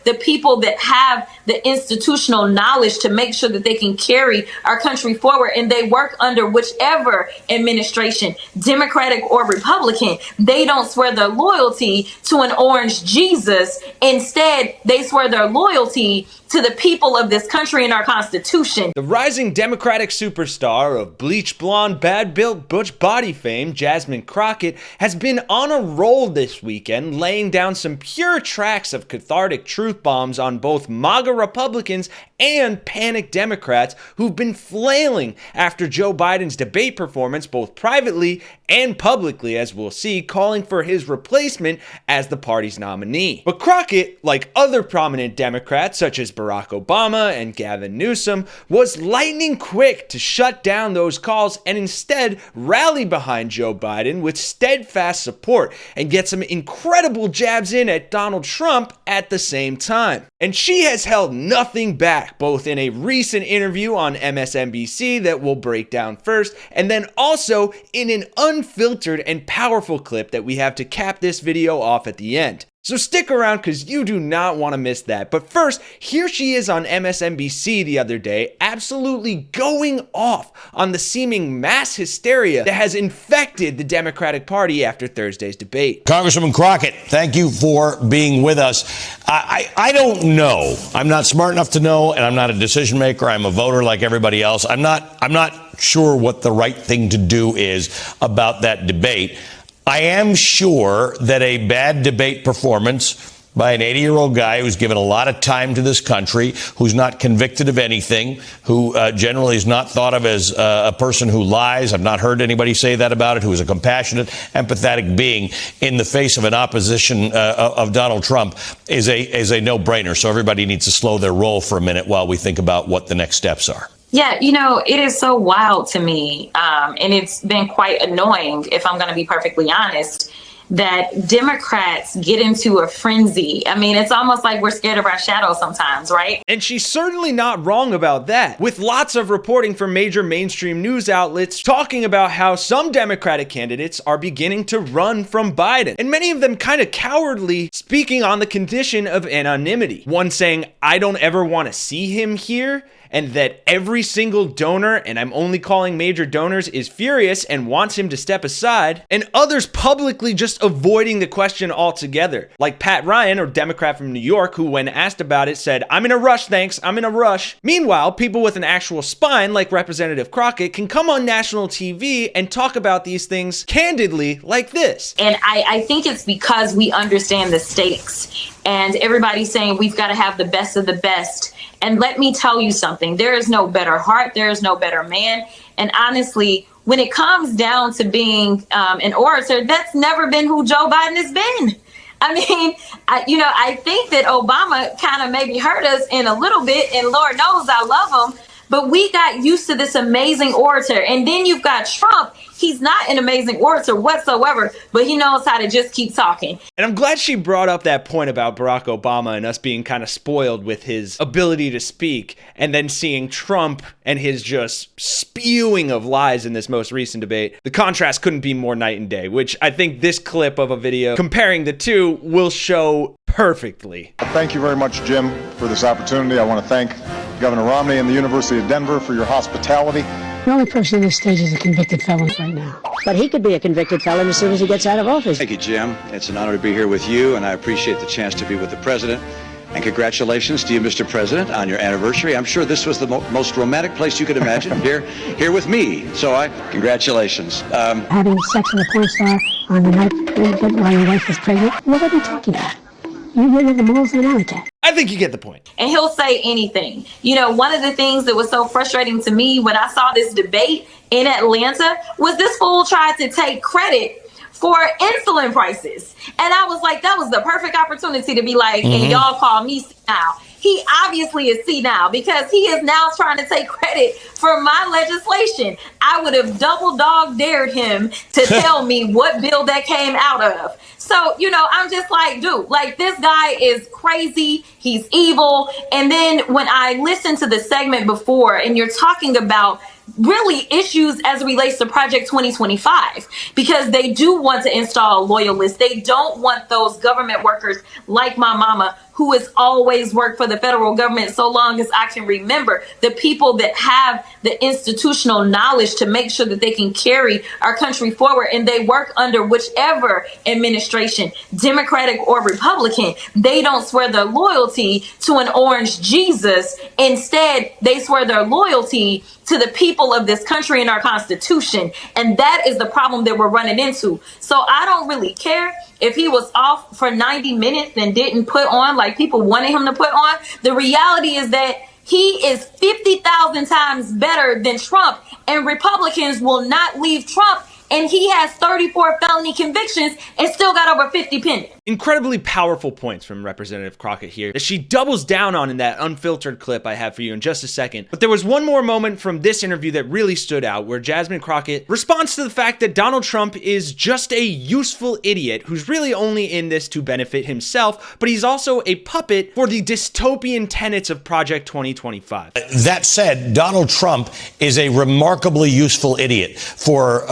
the people that have the institutional knowledge to make sure that they can carry our country forward. And they work under whichever administration, Democratic or Republican. They don't swear their loyalty to an orange Jesus. Instead, they swear their loyalty to the people of this country and our Constitution. The rising Democratic superstar of bleach blonde, bad-built butch body fame, Jasmine Crockett, has been on a roll this weekend, laying down some pure tracks of cathartic truth bombs on both MAGA Republicans and panicked Democrats who've been flailing after Joe Biden's debate performance, both privately and publicly, as we'll see, calling for his replacement as the party's nominee. But Crockett, like other prominent Democrats such as Barack Obama and Gavin Newsom, was lightning quick to shut down those calls and instead rally behind Joe Biden with steadfast support and get some incredible jabs in at Donald Trump at the same time. And she has held nothing back, both in a recent interview on MSNBC that we'll break down first, and then also in an unfiltered and powerful clip that we have to cap this video off at the end. So stick around because you do not want to miss that. But first, here she is on MSNBC the other day, absolutely going off on the seeming mass hysteria that has infected the Democratic Party after Thursday's debate. Congresswoman Crockett, thank you for being with us. I don't know. I'm not smart enough to know, and I'm not a decision maker. I'm a voter like everybody else. I'm not sure what the right thing to do is about that debate. I am sure that a bad debate performance by an 80-year-old guy who's given a lot of time to this country, who's not convicted of anything, who generally is not thought of as a person who lies. I've not heard anybody say that about it, who is a compassionate, empathetic being in the face of an opposition of Donald Trump is a no-brainer. So everybody needs to slow their roll for a minute while we think about what the next steps are. Yeah, it is so wild to me, and it's been quite annoying, if I'm going to be perfectly honest, that Democrats get into a frenzy. I mean, it's almost like we're scared of our shadow sometimes, right? And she's certainly not wrong about that, with lots of reporting from major mainstream news outlets talking about how some Democratic candidates are beginning to run from Biden, and many of them kind of cowardly, speaking on the condition of anonymity. One saying, I don't ever want to see him here, and that every single donor, and I'm only calling major donors, is furious and wants him to step aside, and others publicly just avoiding the question altogether. Like Pat Ryan, or Democrat from New York, who when asked about it said, I'm in a rush, thanks, I'm in a rush. Meanwhile, people with an actual spine, like Representative Crockett, can come on national TV and talk about these things candidly like this. And I think it's because we understand the stakes, and everybody's saying we've got to have the best of the best. And let me tell you something, there is no better heart, there is no better man. And honestly, when it comes down to being an orator, that's never been who Joe Biden has been. I mean, I think that Obama kind of maybe hurt us in a little bit, and Lord knows I love him. But we got used to this amazing orator. And then you've got Trump. He's not an amazing orator whatsoever, but he knows how to just keep talking. And I'm glad she brought up that point about Barack Obama and us being kind of spoiled with his ability to speak, and then seeing Trump and his just spewing of lies in this most recent debate. The contrast couldn't be more night and day, which I think this clip of a video comparing the two will show perfectly. Thank you very much, Jim, for this opportunity. I want to thank Governor Romney and the University of Denver for your hospitality. The only person on this stage is a convicted felon right now. But he could be a convicted felon as soon as he gets out of office. Thank you, Jim. It's an honor to be here with you, and I appreciate the chance to be with the president. And congratulations to you, Mr. President, on your anniversary. I'm sure this was the most romantic place you could imagine, here with me. So congratulations. Having sex with a porn star on the night while your wife was pregnant, what are you talking about? You went in the malls and alley cat. I think you get the point. And he'll say anything. One of the things that was so frustrating to me when I saw this debate in Atlanta was this fool tried to take credit for insulin prices. And I was like, that was the perfect opportunity to be like, and y'all call me senile. He obviously is senile because he is now trying to take credit for my legislation. I would have double dog dared him to tell me what bill that came out of. So, I'm just like, dude, like this guy is crazy. He's evil. And then when I listened to the segment before and you're talking about really issues as it relates to Project 2025, because they do want to install loyalists. They don't want those government workers like my mama, who has always worked for the federal government so long as I can remember, the people that have the institutional knowledge to make sure that they can carry our country forward. And they work under whichever administration, Democratic or Republican. They don't swear their loyalty to an orange Jesus. Instead, they swear their loyalty to the people of this country and our Constitution. And that is the problem that we're running into. So I don't really care if he was off for 90 minutes and didn't put on like people wanted him to put on. The reality is that he is 50,000 times better than Trump, and Republicans will not leave Trump. And he has 34 felony convictions and still got over 50 pending. Incredibly powerful points from Representative Crockett here that she doubles down on in that unfiltered clip I have for you in just a second. But there was one more moment from this interview that really stood out, where Jasmine Crockett responds to the fact that Donald Trump is just a useful idiot who's really only in this to benefit himself, but he's also a puppet for the dystopian tenets of Project 2025. That said, Donald Trump is a remarkably useful idiot for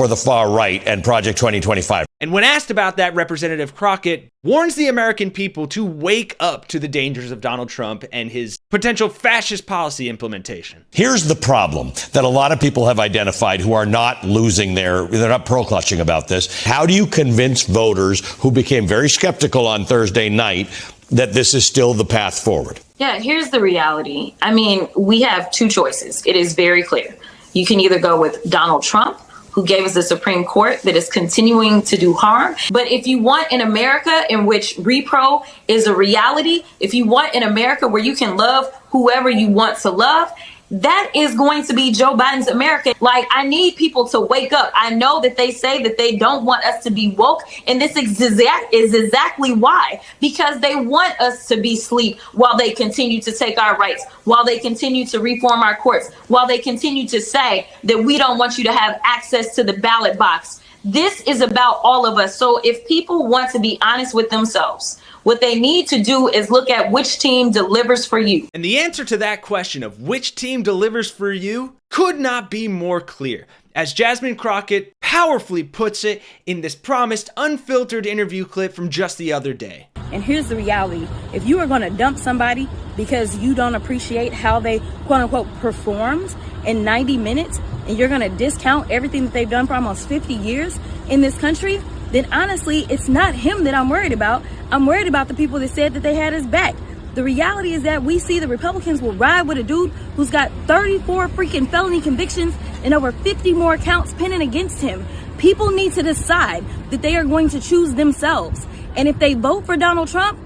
the far right and Project 2025. And when asked about that, Representative Crockett warns the American people to wake up to the dangers of Donald Trump and his potential fascist policy implementation. Here's the problem that a lot of people have identified who are not they're not pearl-clutching about this. How do you convince voters who became very skeptical on Thursday night that this is still the path forward? Yeah, here's the reality. I mean, we have two choices. It is very clear. You can either go with Donald Trump, who gave us a Supreme Court that is continuing to do harm. But if you want an America in which repro is a reality, if you want an America where you can love whoever you want to love, that is going to be Joe Biden's America. Like, I need people to wake up. I know that they say that they don't want us to be woke, and this is exactly why. Because they want us to be asleep while they continue to take our rights, while they continue to reform our courts, while they continue to say that we don't want you to have access to the ballot box. This is about all of us. So if people want to be honest with themselves, what they need to do is look at which team delivers for you. And the answer to that question of which team delivers for you could not be more clear, as Jasmine Crockett powerfully puts it in this promised unfiltered interview clip from just the other day. And here's the reality. If you are going to dump somebody because you don't appreciate how they, quote unquote, performed in 90 minutes, and you're going to discount everything that they've done for almost 50 years in this country, then honestly, it's not him that I'm worried about. I'm worried about the people that said that they had his back. The reality is that we see the Republicans will ride with a dude who's got 34 freaking felony convictions and over 50 more counts pending against him. People need to decide that they are going to choose themselves. And if they vote for Donald Trump,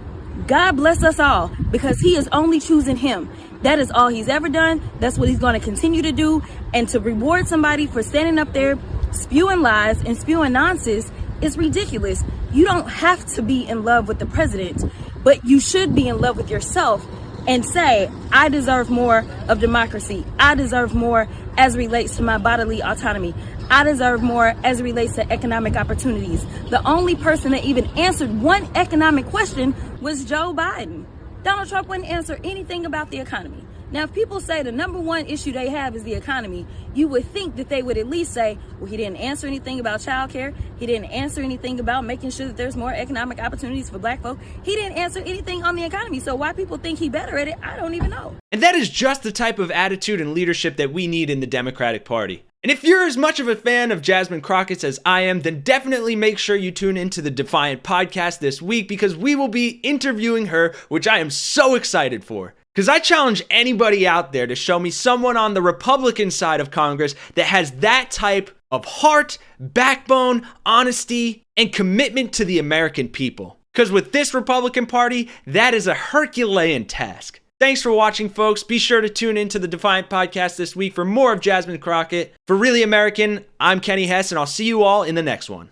God bless us all, because he is only choosing him. That is all he's ever done. That's what he's going to continue to do. And to reward somebody for standing up there, spewing lies and spewing nonsense is ridiculous. You don't have to be in love with the president, but you should be in love with yourself and say, I deserve more of democracy. I deserve more as it relates to my bodily autonomy. I deserve more as it relates to economic opportunities. The only person that even answered one economic question was Joe Biden. Donald Trump wouldn't answer anything about the economy. Now, if people say the number one issue they have is the economy, you would think that they would at least say, well, he didn't answer anything about childcare. He didn't answer anything about making sure that there's more economic opportunities for black folk. He didn't answer anything on the economy. So why people think he better at it, I don't even know. And that is just the type of attitude and leadership that we need in the Democratic Party. And if you're as much of a fan of Jasmine Crockett as I am, then definitely make sure you tune into the Defiant podcast this week, because we will be interviewing her, which I am so excited for. Because I challenge anybody out there to show me someone on the Republican side of Congress that has that type of heart, backbone, honesty, and commitment to the American people. Because with this Republican Party, that is a Herculean task. Thanks for watching, folks. Be sure to tune into the Defiant podcast this week for more of Jasmine Crockett. For Really American, I'm Kenny Hesse, and I'll see you all in the next one.